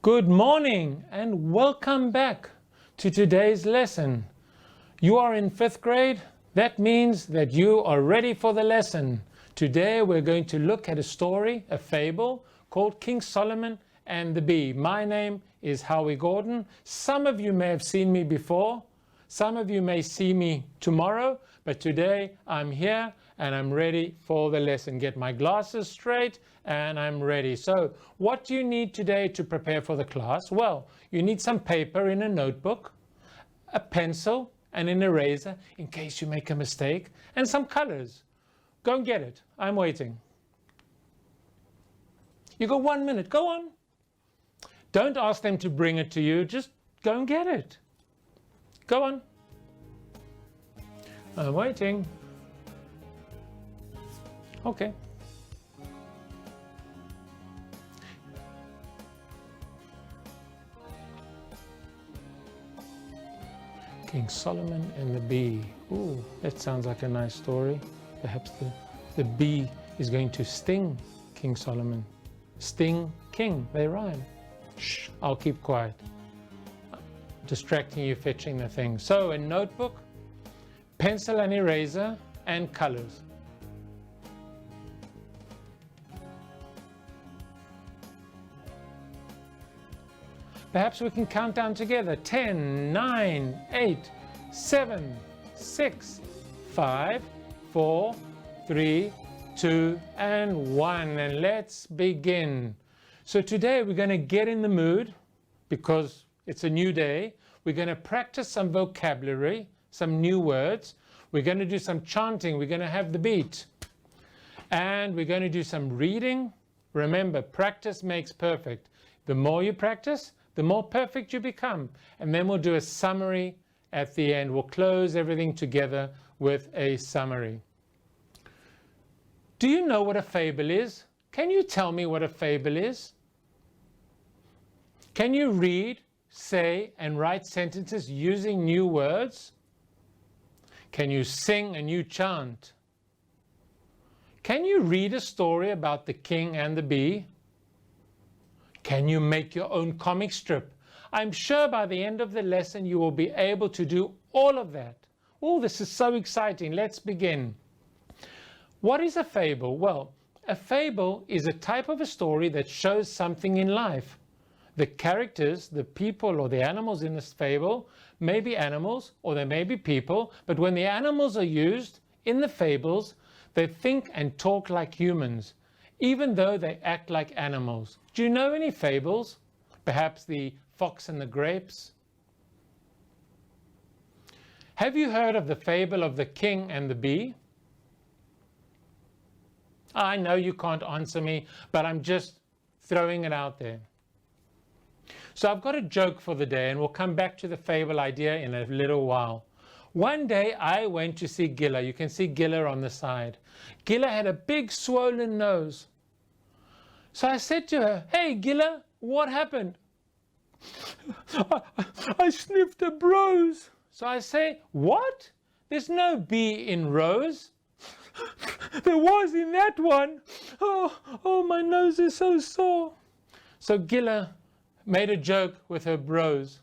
Good morning and welcome back to today's lesson. You are in 5th grade. That means that you are ready for the lesson. Today we're going to look at a story, a fable, called King Solomon and the Bee. My name is Howie Gordon. Some of you may have seen me before. Some of you may see me tomorrow, but today I'm here and I'm ready for the lesson. Get my glasses straight and I'm ready. So what do you need today to prepare for the class? Well, you need some paper in a notebook, a pencil and an eraser in case you make a mistake, and some colors. Go and get it. I'm waiting. You got 1 minute. Go on. Don't ask them to bring it to you. Just go and get it. Go on. I'm waiting. Okay. King Solomon and the Bee. Ooh, that sounds like a nice story. Perhaps the bee is going to sting King Solomon. Sting king, they rhyme. Shh, I'll keep quiet. Distracting you fetching the thing. So a notebook, pencil and eraser, and colors. Perhaps we can count down together. 10, 9, 8, 7, 6, 5, 4, 3, 2, and 1. And let's begin. So today we're going to get in the mood because it's a new day. We're going to practice some vocabulary, some new words. We're going to do some chanting. We're going to have the beat. And we're going to do some reading. Remember, practice makes perfect. The more you practice, the more perfect you become. And then we'll do a summary at the end. We'll close everything together with a summary. Do you know what a fable is? Can you tell me what a fable is? Can you read, say, and write sentences using new words? Can you sing a new chant? Can you read a story about the king and the bee? Can you make your own comic strip? I'm sure by the end of the lesson you will be able to do all of that. Oh, this is so exciting. Let's begin. What is a fable? Well, a fable is a type of a story that shows something in life. The characters, the people or the animals in this fable may be animals or they may be people, but when the animals are used in the fables, they think and talk like humans, even though they act like animals. Do you know any fables? Perhaps the fox and the grapes? Have you heard of the fable of the king and the bee? I know you can't answer me, but I'm just throwing it out there. So I've got a joke for the day, and we'll come back to the fable idea in a little while. One day I went to see Gilla. You can see Gilla on the side. Gilla had a big swollen nose. So I said to her, "Hey Gilla, what happened?" I sniffed a rose. So I say, "What? There's no bee in rose." "There was in that one. Oh, my nose is so sore." So Gilla made a joke with her bros.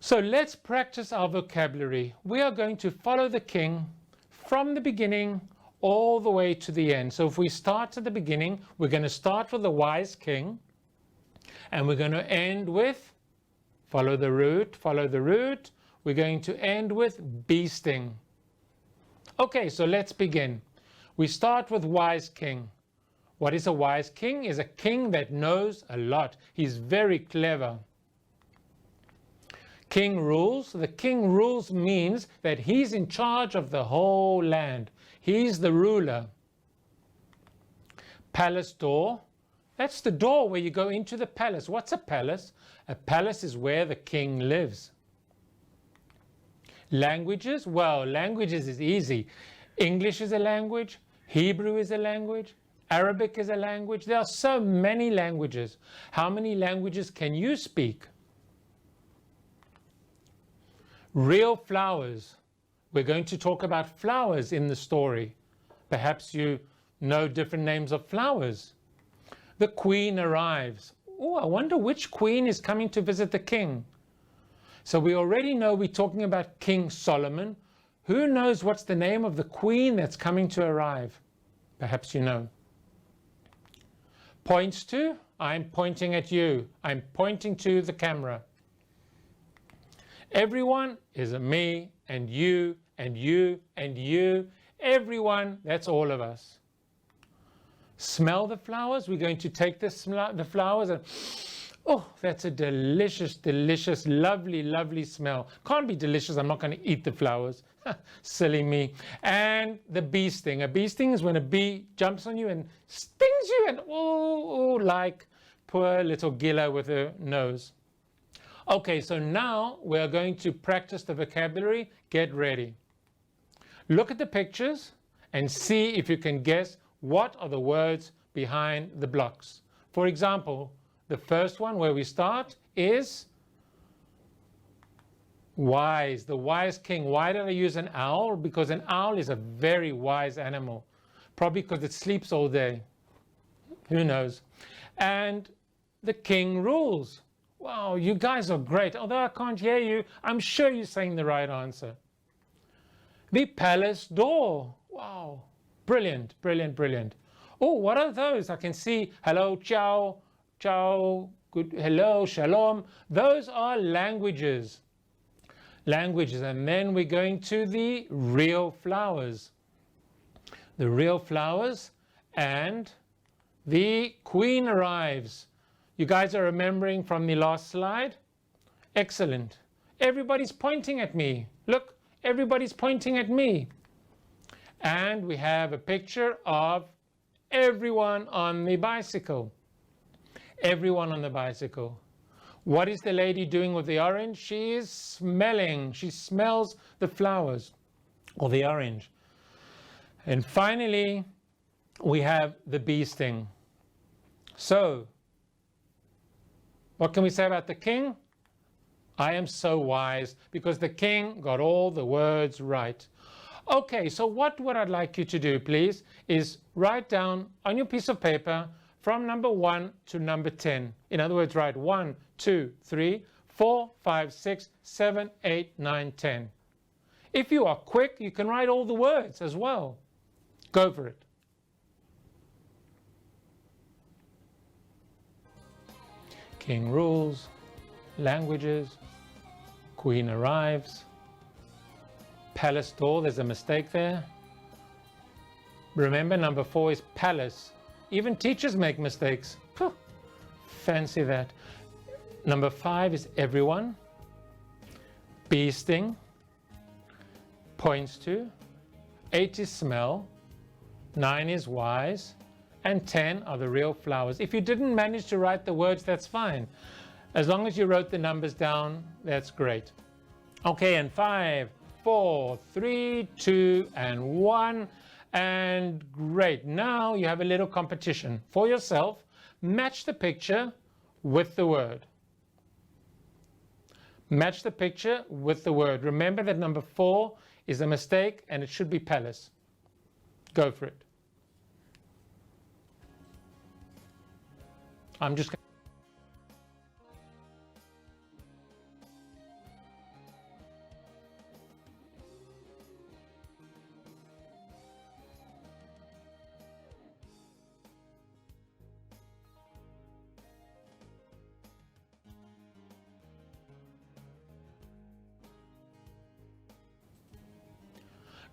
So let's practice our vocabulary. We are going to follow the king from the beginning all the way to the end. So if we start at the beginning, we're going to start with the wise king, and we're going to end with follow the route, follow the route. We're going to end with bee sting. Okay, so let's begin. We start with wise king. What is a wise king? Is a king that knows a lot. He's very clever. King rules. The king rules means that he's in charge of the whole land. He's the ruler. Palace door. That's the door where you go into the palace. What's a palace? A palace is where the king lives. Languages? Well, languages is easy. English is a language. Hebrew is a language. Arabic is a language. There are so many languages. How many languages can you speak? Real flowers. We're going to talk about flowers in the story. Perhaps you know different names of flowers. The queen arrives. oh, I wonder which queen is coming to visit the king. So we already know we're talking about King Solomon. Who knows what's the name of the queen that's coming to arrive? Perhaps you know. Points to, I'm pointing at you. I'm pointing to the camera. Everyone is a me and you and you and you. Everyone, that's all of us. Smell the flowers. We're going to take the flowers and, oh, that's a delicious, delicious, lovely, lovely smell. Can't be delicious. I'm not going to eat the flowers. Silly me. And the bee sting. A bee sting is when a bee jumps on you and stings you and, oh, like poor little Gila with her nose. Okay, so now we're going to practice the vocabulary. Get ready. Look at the pictures and see if you can guess what are the words behind the blocks. For example, the first one where we start is wise, the wise king. Why did I use an owl? Because an owl is a very wise animal. Probably because it sleeps all day. Who knows? And the king rules. Wow, you guys are great. Although I can't hear you, I'm sure you're saying the right answer. The palace door. Wow, brilliant, brilliant, brilliant. Oh, what are those? I can see hello, ciao, ciao, good, hello, shalom. Those are languages. Languages. And then we're going to the real flowers. The real flowers, and the queen arrives. You guys are remembering from the last slide? Excellent. Everybody's pointing at me. Look, everybody's pointing at me. And we have a picture of everyone on the bicycle. Everyone on the bicycle. What is the lady doing with the orange? She is smelling. She smells the flowers or the orange. And finally, we have the bee sting. So, what can we say about the king? I am so wise because the king got all the words right. Okay, so what I'd like you to do, please, is write down on your piece of paper from number 1 to number 10. In other words, write 1, 2, 3, 4, 5, 6, 7, 8, 9, 10. If you are quick, you can write all the words as well. Go for it. King rules, languages, queen arrives, palace door, there's a mistake there. Remember, number 4 is palace. Even teachers make mistakes. Phew, fancy that. Number 5 is everyone. Bee sting, points to. 8 is smell. 9 is wise. And 10 are the real flowers. If you didn't manage to write the words, that's fine. As long as you wrote the numbers down, that's great. Okay, and 5, 4, 3, 2, and 1. And great. Now you have a little competition for yourself. Match the picture with the word. Match the picture with the word. Remember that number 4 is a mistake and it should be palace. Go for it. I'm just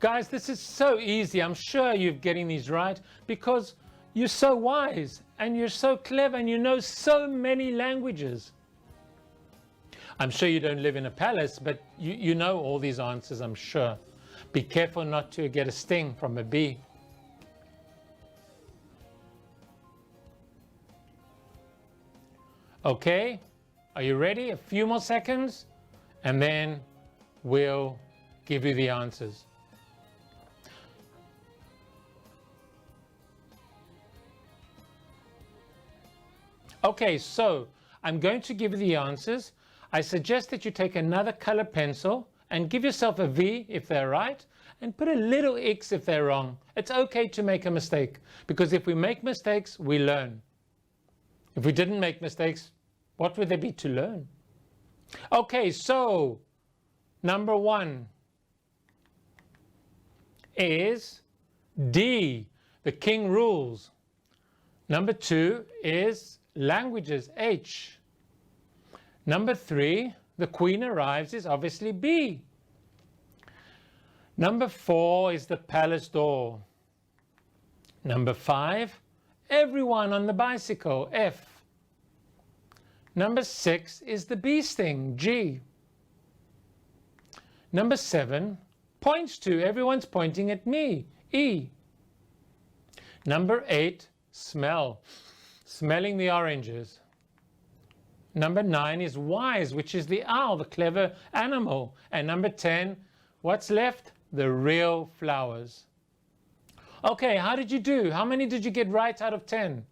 Guys, this is so easy. I'm sure you're getting these right because you're so wise and you're so clever and you know so many languages. I'm sure you don't live in a palace, but you know all these answers, I'm sure. Be careful not to get a sting from a bee. Okay, are you ready? A few more seconds and then we'll give you the answers. Okay, so I'm going to give you the answers. I suggest that you take another color pencil and give yourself a V if they're right and put a little X if they're wrong. It's okay to make a mistake because if we make mistakes, we learn. If we didn't make mistakes, what would there be to learn? Okay, so number 1 is D, the king rules. Number 2 is languages, H. Number 3, the queen arrives, is obviously B. Number 4 is the palace door. Number 5, everyone on the bicycle, F. Number 6 is the bee sting, G. Number 7, points to, everyone's pointing at me, E. Number 8, smell, smelling the oranges. Number 9 is wise, which is the owl, the clever animal. And number 10, what's left? The real flowers. Okay, how did you do? How many did you get right out of 10?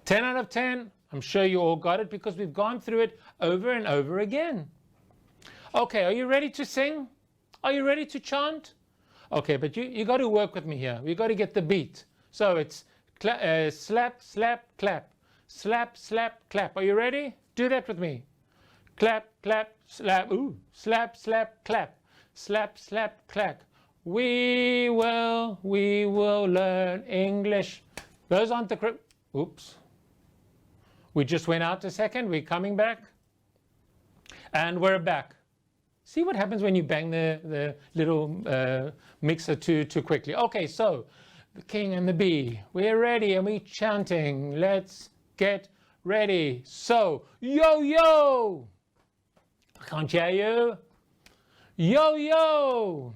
10 out of 10? I'm sure you all got it because we've gone through it over and over again. Okay, are you ready to sing? Are you ready to chant? Okay, but you got to work with me here. We got to get the beat. So it's slap, slap, clap. Slap, slap, clap. Are you ready? Do that with me. Clap, clap, slap. Ooh, slap, slap, clap. Slap, slap, clap. We will learn English. Those aren't the correct. Oops. We just went out a second. We're coming back. And we're back. See what happens when you bang the little mixer too quickly. Okay, so the king and the bee. We're ready and we're chanting. Let's get ready. So, yo, yo. I can't hear you. Yo, yo.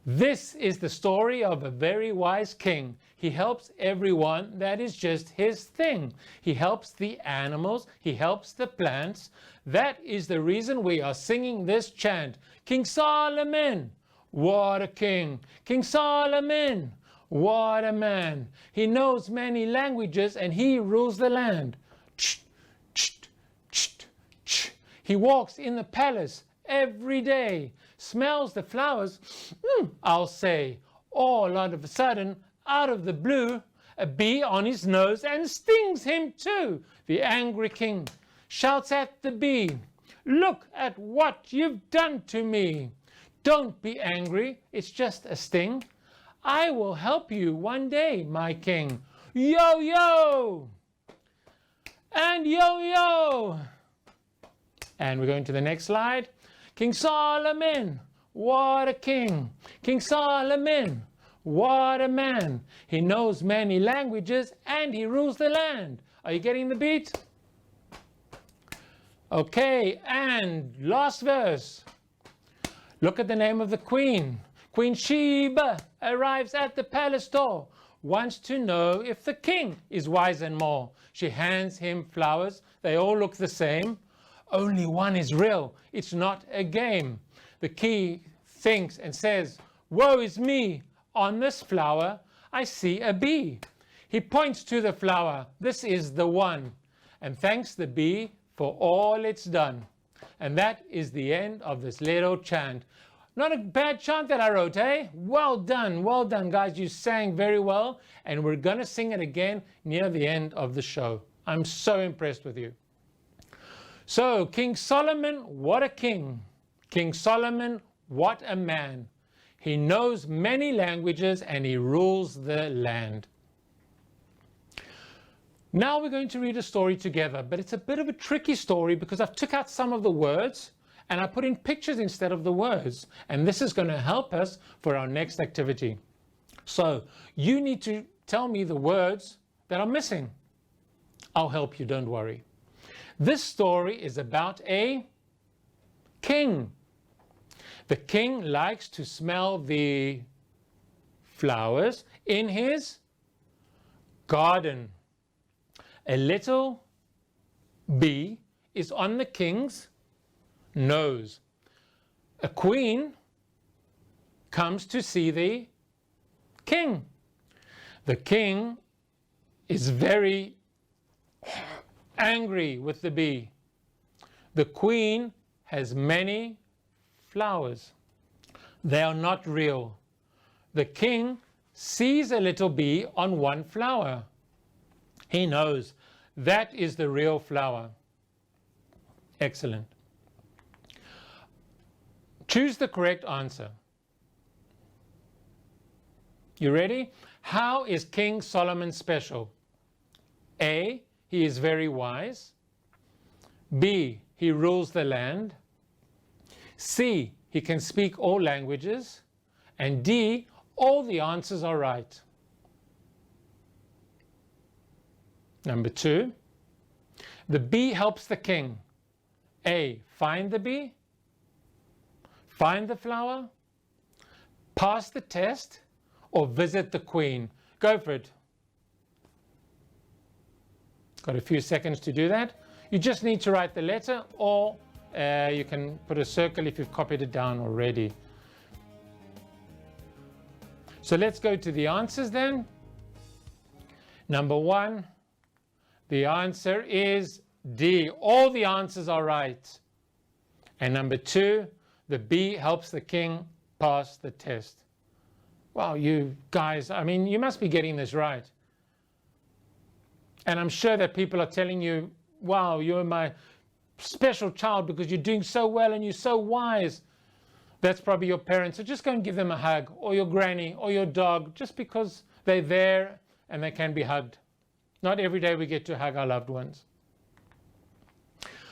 This is the story of a very wise king. He helps everyone. That is just his thing. He helps the animals. He helps the plants. That is the reason we are singing this chant. King Solomon, what a king. King Solomon, what a man. He knows many languages and he rules the land. He walks in the palace every day. Smells the flowers, I'll say. All of a sudden, out of the blue, a bee on his nose and stings him too. The angry king shouts at the bee, look at what you've done to me. Don't be angry, it's just a sting. I will help you one day, my king. Yo, yo! And yo, yo! And we're going to the next slide. King Solomon, what a king. King Solomon, what a man. He knows many languages and he rules the land. Are you getting the beat? Okay, and last verse. Look at the name of the queen. Queen Sheba arrives at the palace door. Wants to know if the king is wise and more. She hands him flowers. They all look the same. Only one is real. It's not a game. The king thinks and says, woe is me. On this flower, I see a bee. He points to the flower. This is the one. And thanks the bee for all it's done. And that is the end of this little chant. Not a bad chant that I wrote, eh? Well done, guys. You sang very well. And we're going to sing it again near the end of the show. I'm so impressed with you. So, King Solomon, what a king. King Solomon, what a man. He knows many languages and he rules the land. Now we're going to read a story together, but it's a bit of a tricky story because I've took out some of the words and I put in pictures instead of the words. And this is going to help us for our next activity. So, you need to tell me the words that are missing. I'll help you, don't worry. This story is about a king. The king likes to smell the flowers in his garden. A little bee is on the king's nose. A queen comes to see the king. The king is very angry with the bee. The queen has many flowers. They are not real. The king sees a little bee on one flower. He knows That is the real flower. Excellent. Choose the correct answer. You ready? How is King Solomon special? A, he is very wise. B, he rules the land. C, he can speak all languages. And D, all the answers are right. Number 2, the bee helps the king. A, find the bee, find the flower, pass the test, or visit the queen. Go for it. Got a few seconds to do that. You just need to write the letter, or you can put a circle if you've copied it down already. So let's go to the answers then. Number 1, the answer is D. All the answers are right. And number 2, the bee helps the king pass the test. Wow, you guys, I mean, you must be getting this right. And I'm sure that people are telling you, wow, you're my special child because you're doing so well and you're so wise. That's probably your parents. So just go and give them a hug, or your granny, or your dog, just because they're there and they can be hugged. Not every day we get to hug our loved ones.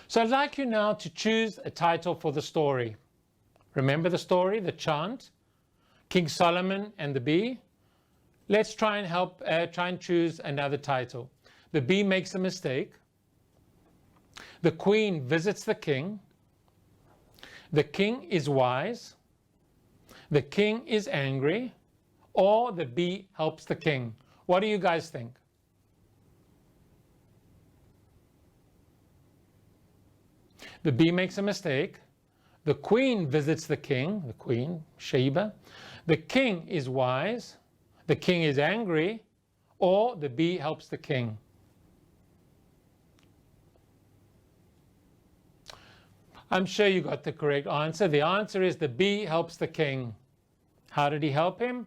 So I'd like you now to choose a title for the story. Remember the story, the chant, King Solomon and the bee? Let's try and choose another title. The bee makes a mistake. The queen visits the king. The king is wise. The king is angry. Or the bee helps the king. What do you guys think? The bee makes a mistake. The queen visits the king, the queen, Sheba. The king is wise. The king is angry. Or the bee helps the king. I'm sure you got the correct answer. The answer is the bee helps the king. How did he help him?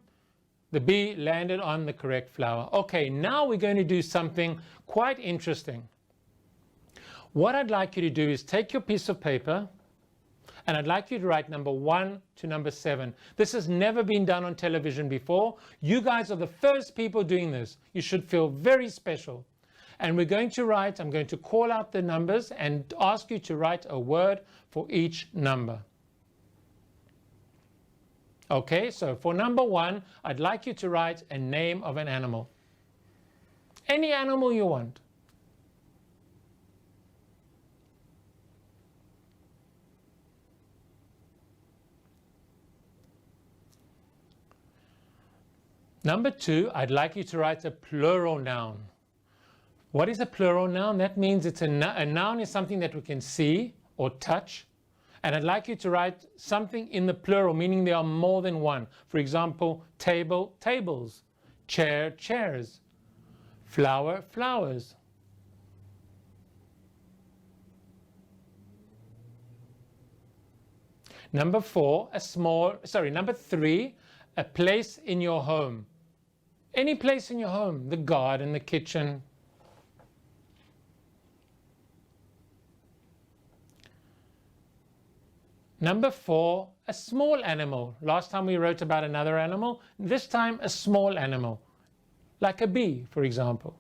The bee landed on the correct flower. Okay, now we're going to do something quite interesting. What I'd like you to do is take your piece of paper, and I'd like you to write number 1 to number 7. This has never been done on television before. You guys are the first people doing this. You should feel very special. And we're going to write, I'm going to call out the numbers and ask you to write a word for each number. Okay, so for number 1, I'd like you to write a name of an animal. Any animal you want. Number 2, I'd like you to write a plural noun. What is a plural noun? That means a noun is something that we can see or touch. And I'd like you to write something in the plural, meaning there are more than one. For example, table, tables. Chair, chairs. Flower, flowers. Number 3, a place in your home. Any place in your home, the garden, the kitchen. Number 4, a small animal. Last time we wrote about another animal. This time a small animal, like a bee, for example.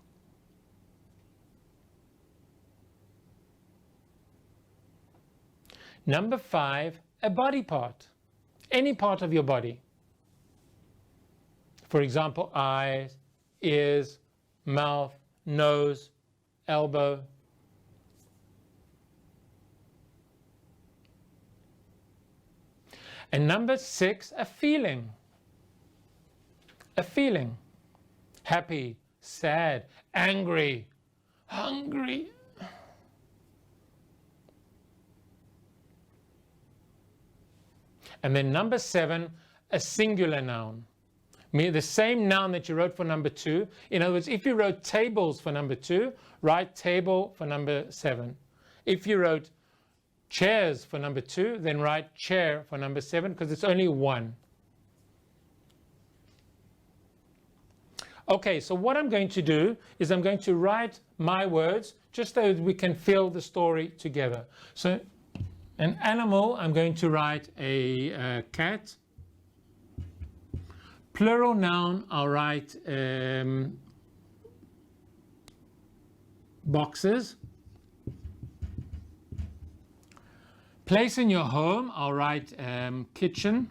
Number 5, a body part. Any part of your body. For example, eyes, ears, mouth, nose, elbow. And number 6, a feeling. A feeling. Happy, sad, angry, hungry. And then number 7, a singular noun. The same noun that you wrote for number 2. In other words, if you wrote tables for number 2, write table for number 7. If you wrote chairs for number 2, then write chair for number 7, because it's only one. Okay, so what I'm going to do is I'm going to write my words just so we can fill the story together. So an animal, I'm going to write a cat. Plural noun, I'll write boxes. Place in your home, I'll write kitchen.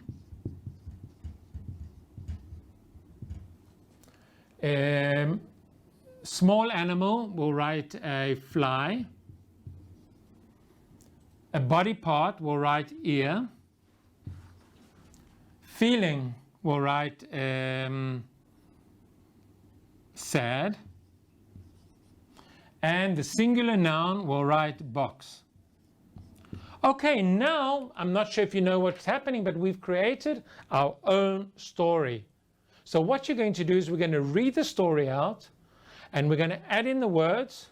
Small animal, we'll write a fly. A body part, we'll write ear. Feeling, we'll write sad. And the singular noun, we'll write box. Okay, now, I'm not sure if you know what's happening, but we've created our own story. So what you're going to do is we're going to read the story out and we're going to add in the words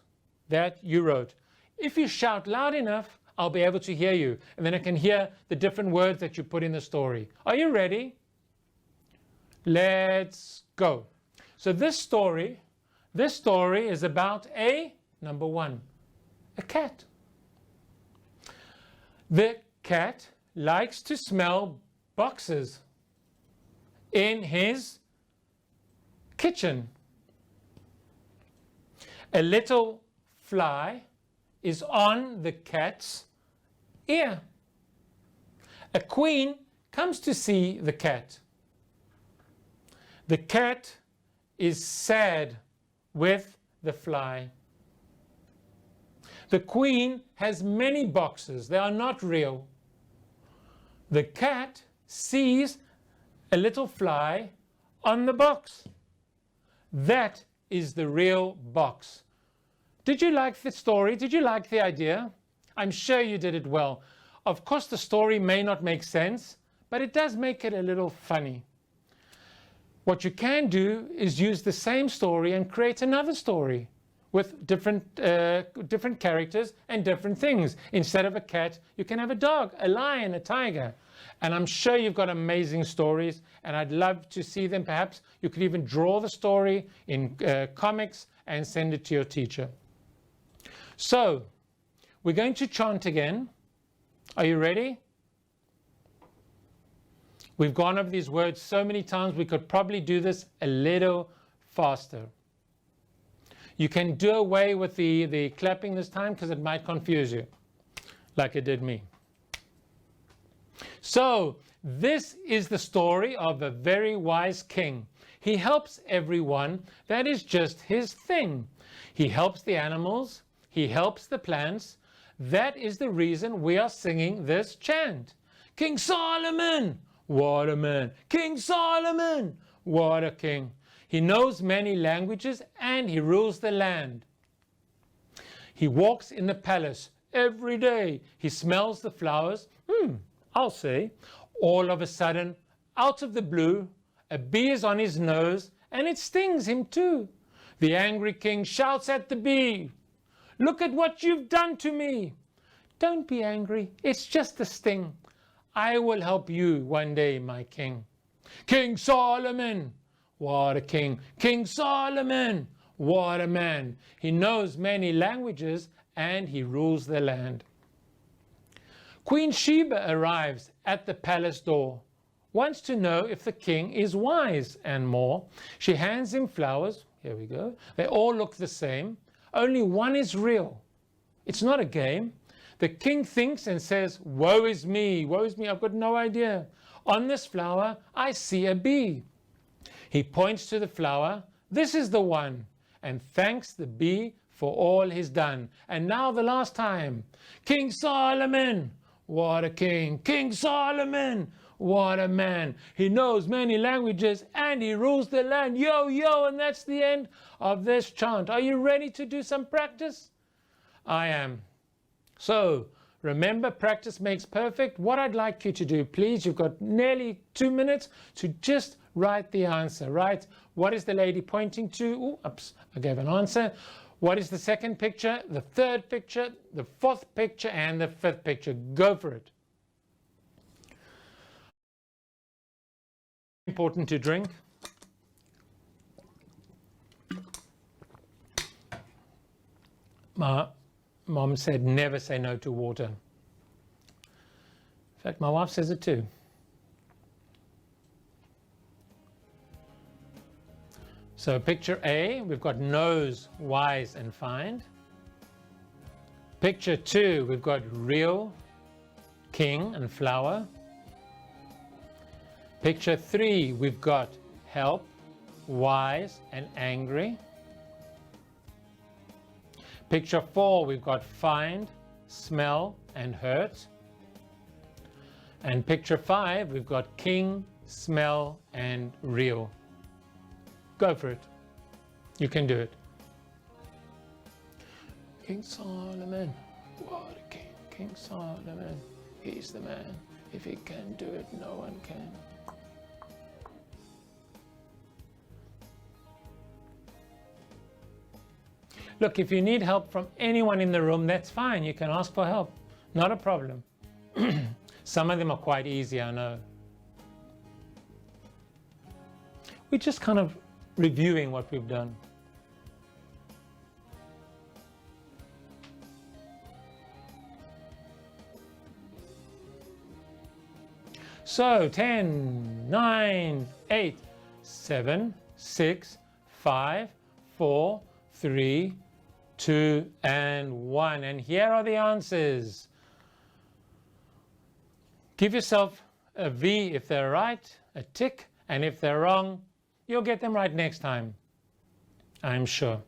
that you wrote. If you shout loud enough, I'll be able to hear you, and then I can hear the different words that you put in the story. Are you ready? Let's go. So this story is about number one, a cat. The cat likes to smell boxes in his kitchen. A little fly is on the cat's ear. A queen comes to see the cat. The cat is sad with the fly. The queen has many boxes. They are not real. The cat sees a little fly on the box. That is the real box. Did you like the story? Did you like the idea? I'm sure you did it well. Of course, the story may not make sense, but it does make it a little funny. What you can do is use the same story and create another story with different characters and different things. Instead of a cat, you can have a dog, a lion, a tiger. And I'm sure you've got amazing stories, and I'd love to see them. Perhaps you could even draw the story in comics and send it to your teacher. So, we're going to chant again. Are you ready? We've gone over these words so many times, we could probably do this a little faster. You can do away with the clapping this time because it might confuse you, like it did me. So, this is the story of a very wise king. He helps everyone. That is just his thing. He helps the animals. He helps the plants. That is the reason we are singing this chant. King Solomon, what a man. King Solomon, what a king. He knows many languages and he rules the land. He walks in the palace every day. He smells the flowers. I'll say, all of a sudden, out of the blue, a bee is on his nose and it stings him too. The angry king shouts at the bee, "Look at what you've done to me." "Don't be angry, it's just a sting. I will help you one day, my king." King Solomon, what a king. King Solomon, what a man. He knows many languages and he rules the land. Queen Sheba arrives at the palace door, wants to know if the king is wise and more. She hands him flowers. Here we go. They all look the same. Only one is real. It's not a game. The king thinks and says, woe is me, I've got no idea. On this flower, I see a bee. He points to the flower. This is the one, and thanks the bee for all he's done. And now the last time. King Solomon, what a king. King Solomon, what a man. He knows many languages and he rules the land. Yo, yo, and that's the end of this chant. Are you ready to do some practice? I am. So, remember, practice makes perfect. What I'd like you to do, please, you've got nearly 2 minutes to just write the answer, right? What is the lady pointing to? Oops, I gave an answer. What is the second picture, the third picture, the fourth picture, and the fifth picture? Go for it. Important to drink. My mom said never say no to water. In fact, my wife says it too. So picture A, we've got knows, wise and find. Picture 2, we've got real, king and flower. Picture 3, we've got help, wise and angry. Picture 4, we've got find, smell and hurt. And picture 5, we've got king, smell and real. Go for it. You can do it. King Solomon, what a king. King Solomon, he's the man. If he can do it, no one can. Look, if you need help from anyone in the room, that's fine. You can ask for help. Not a problem. Some of them are quite easy, I know. We're just kind of reviewing what we've done. So 10, 9, 8, 7, 6, 5, 4, 3, 2, and 1. And here are the answers. Give yourself a V if they're right, a tick, and if they're wrong, you'll get them right next time, I'm sure.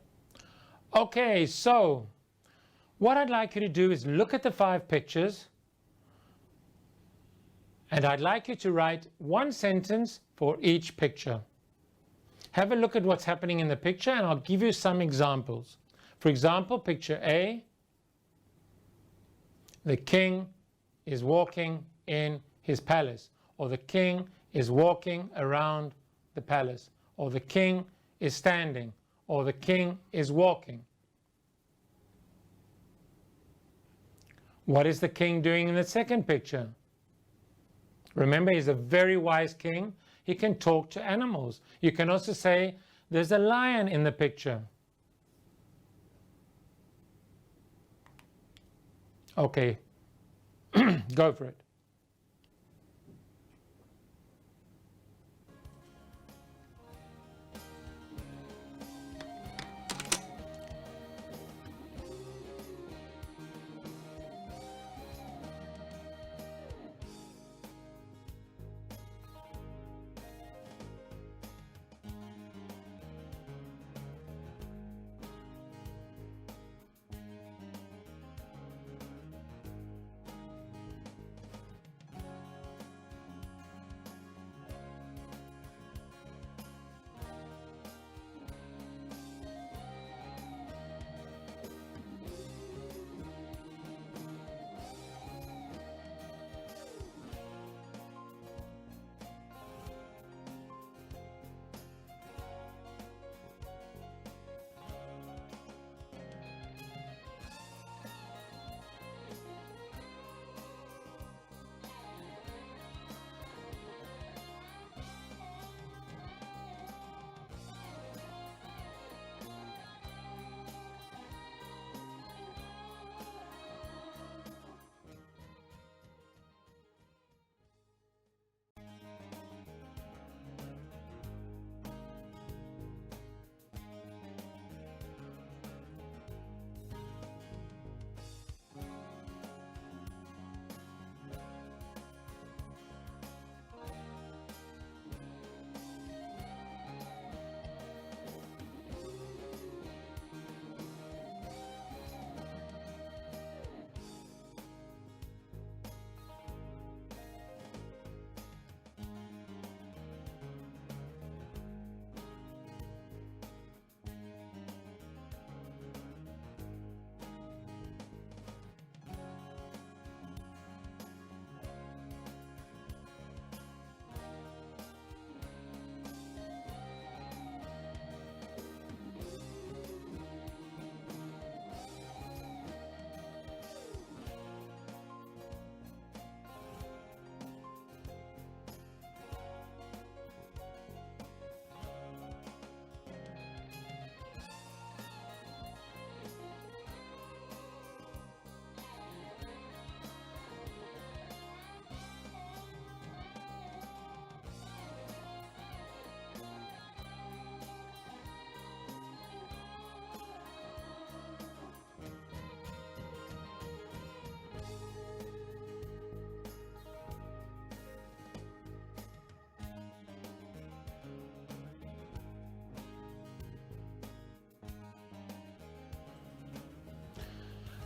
Okay, so what I'd like you to do is look at the 5 pictures, and I'd like you to write one sentence for each picture. Have a look at what's happening in the picture, and I'll give you some examples. For example, picture A, the king is walking in his palace, or the king is walking around the palace, or the king is standing, or the king is walking. What is the king doing in the second picture? Remember, he's a very wise king. He can talk to animals. You can also say, there's a lion in the picture. Okay, go for it.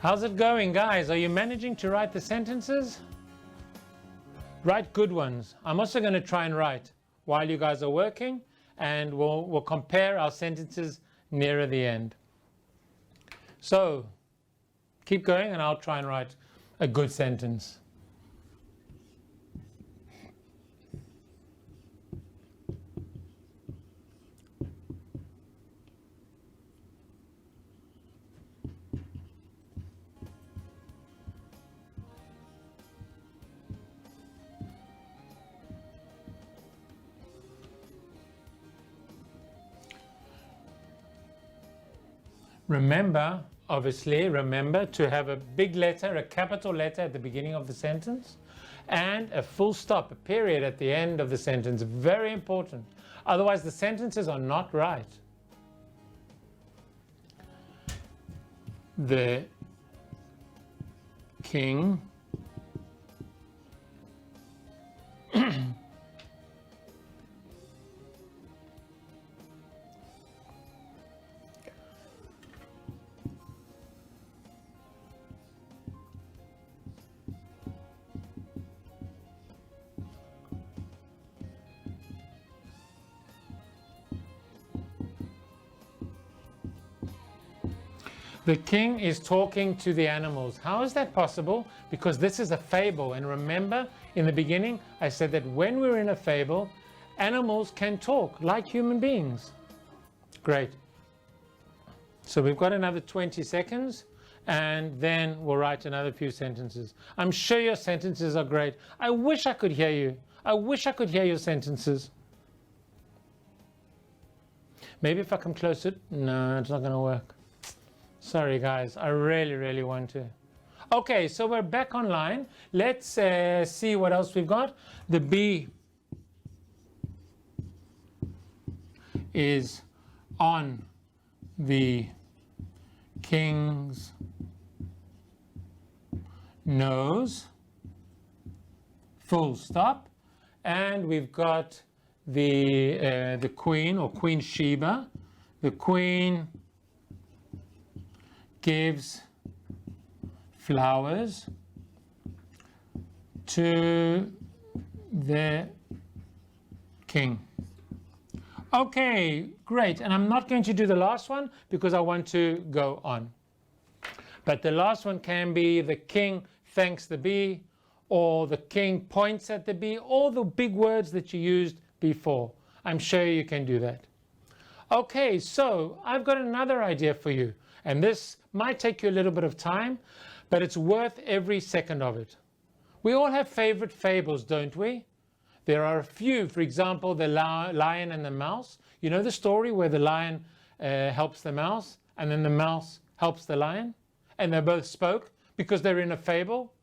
How's it going, guys? Are you managing to write the sentences? Write good ones. I'm also going to try and write while you guys are working, and we'll compare our sentences nearer the end. So keep going and I'll try and write a good sentence. Remember to have a big letter, a capital letter at the beginning of the sentence, and a full stop, a period at the end of the sentence. Very important. Otherwise, the sentences are not right. The king The king is talking to the animals. How is that possible? Because this is a fable. And remember, in the beginning, I said that when we're in a fable, animals can talk like human beings. Great. So we've got another 20 seconds, and then we'll write another few sentences. I'm sure your sentences are great. I wish I could hear you. I wish I could hear your sentences. Maybe if I come closer. No, it's not going to work. Sorry, guys. I really, really want to. Okay, so we're back online. Let's see what else we've got. The bee is on the king's nose, full stop. And we've got the queen, or Queen Sheba. The queen gives flowers to the king. Okay, great. And I'm not going to do the last one because I want to go on. But the last one can be the king thanks the bee, or the king points at the bee, all the big words that you used before. I'm sure you can do that. Okay, so I've got another idea for you. And this might take you a little bit of time, but it's worth every second of it. We all have favorite fables, don't we? There are a few, for example, the lion and the mouse. You know the story where the lion helps the mouse, and then the mouse helps the lion, and they both spoke because they're in a fable?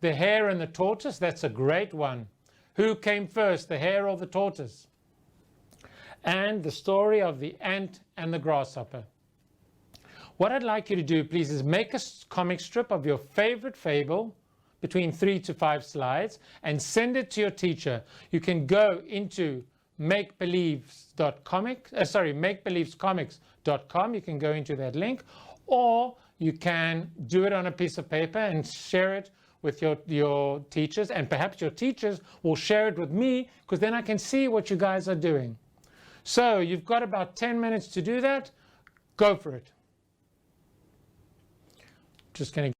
The hare and the tortoise, that's a great one. Who came first, the hare or the tortoise? And the story of the ant and the grasshopper. What I'd like you to do, please, is make a comic strip of your favorite fable, between 3 to 5 slides, and send it to your teacher. You can go into makebelievescomics.com. You can go into that link, or you can do it on a piece of paper and share it with your teachers, and perhaps your teachers will share it with me, because then I can see what you guys are doing. So you've got about 10 minutes to do that. Go for it. Just going to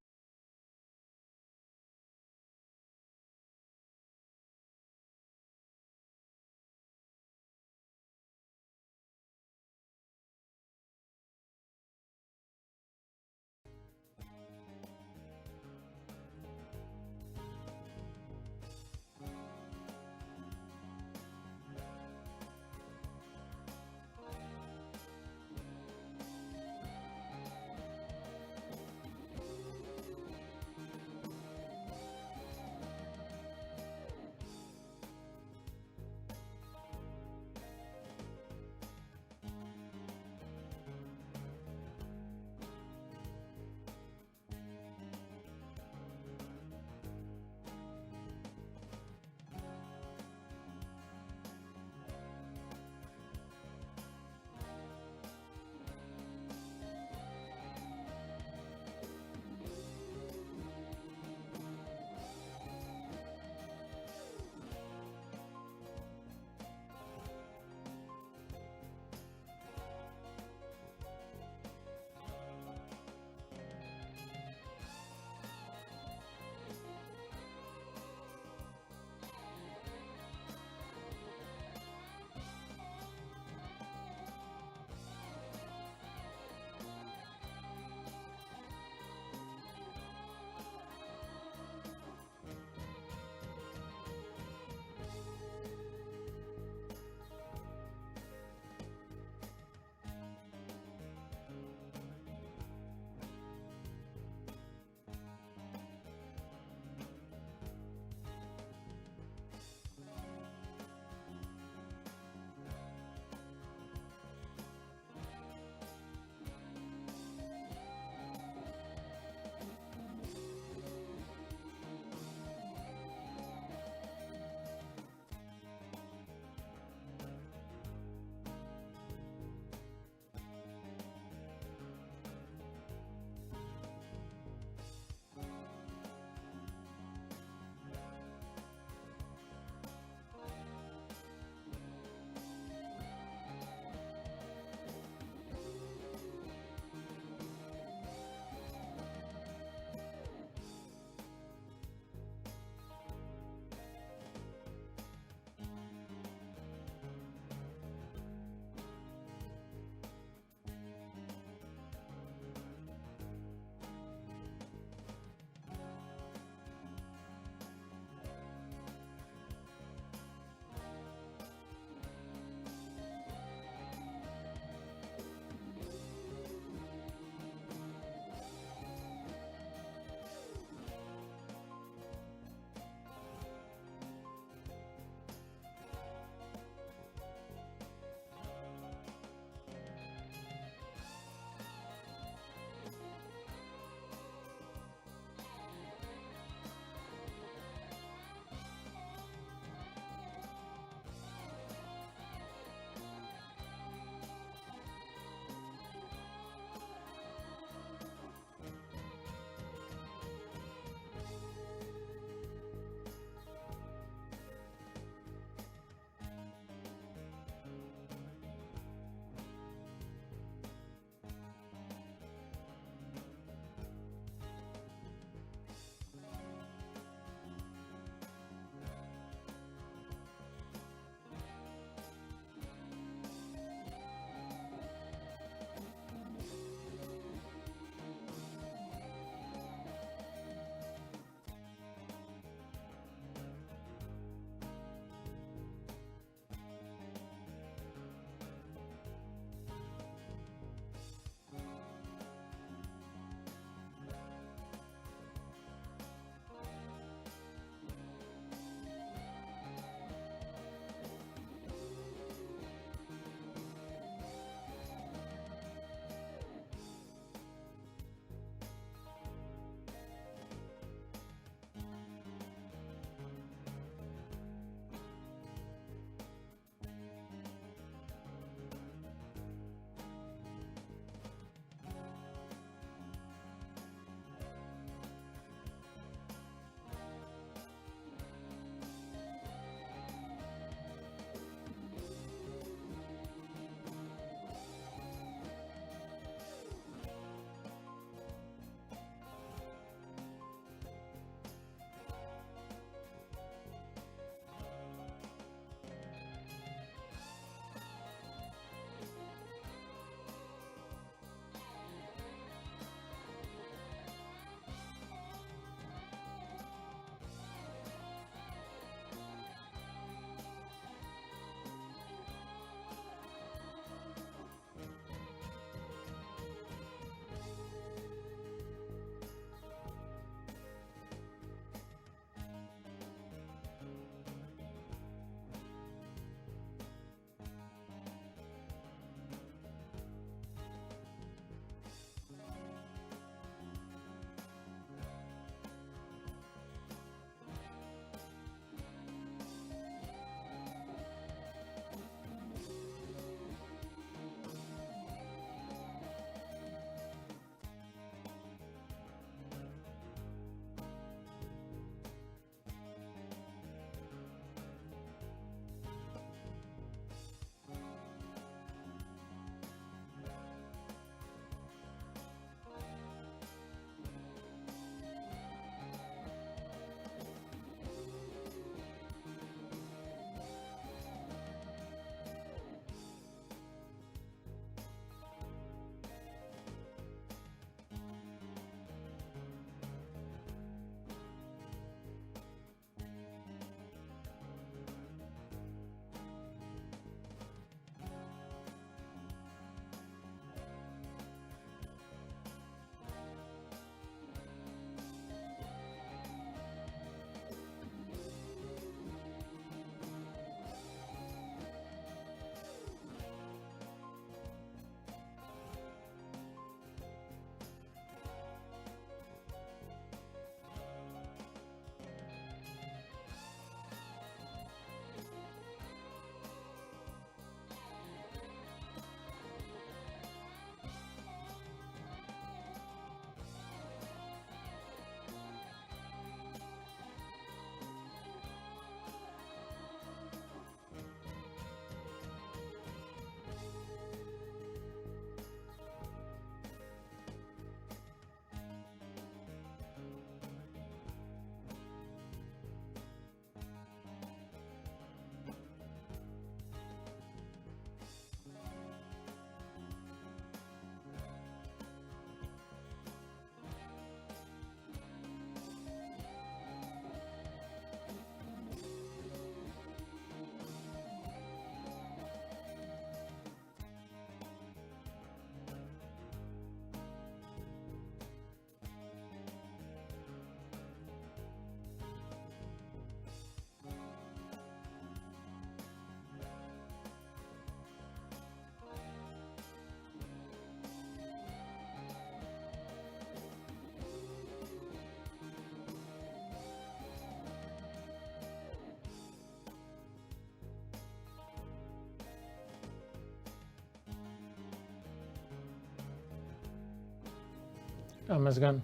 המזגן.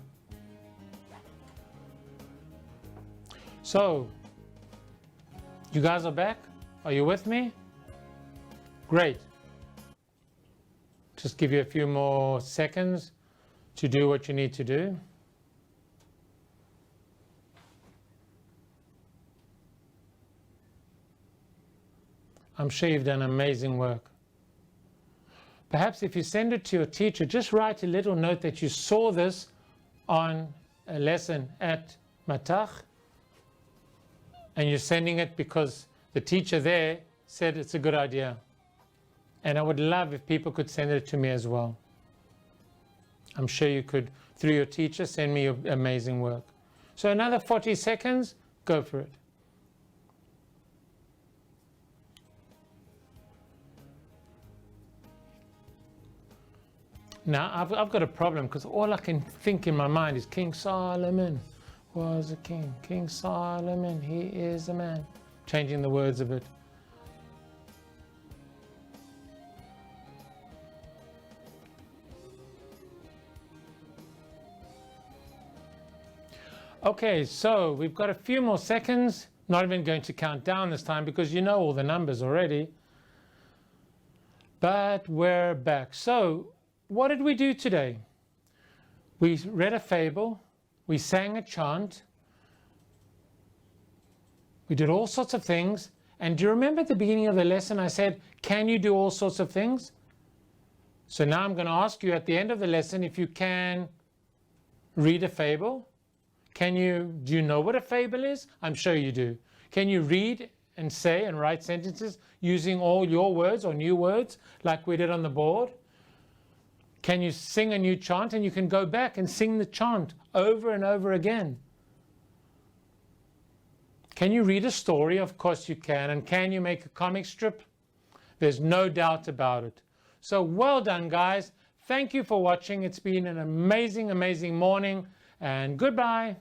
So, you guys are back? Are you with me? Great. Just give you a few more seconds to do what you need to do. I'm sure you've done amazing work. Perhaps if you send it to your teacher, just write a little note that you saw this on a lesson at Matach, and you're sending it because the teacher there said it's a good idea. And I would love if people could send it to me as well. I'm sure you could, through your teacher, send me your amazing work. So another 40 seconds, go for it. Now, I've got a problem because all I can think in my mind is King Solomon was a king. King Solomon, he is a man. Changing the words a bit. Okay, so we've got a few more seconds. Not even going to count down this time because you know all the numbers already. But we're back. So, what did we do today? We read a fable, we sang a chant, we did all sorts of things. And do you remember at the beginning of the lesson I said, can you do all sorts of things? So now I'm going to ask you at the end of the lesson if you can read a fable. Do you know what a fable is? I'm sure you do. Can you read and say and write sentences using all your words or new words like we did on the board? Can you sing a new chant? And you can go back and sing the chant over and over again. Can you read a story? Of course you can. And can you make a comic strip? There's no doubt about it. So well done, guys. Thank you for watching. It's been an amazing, amazing morning. And goodbye.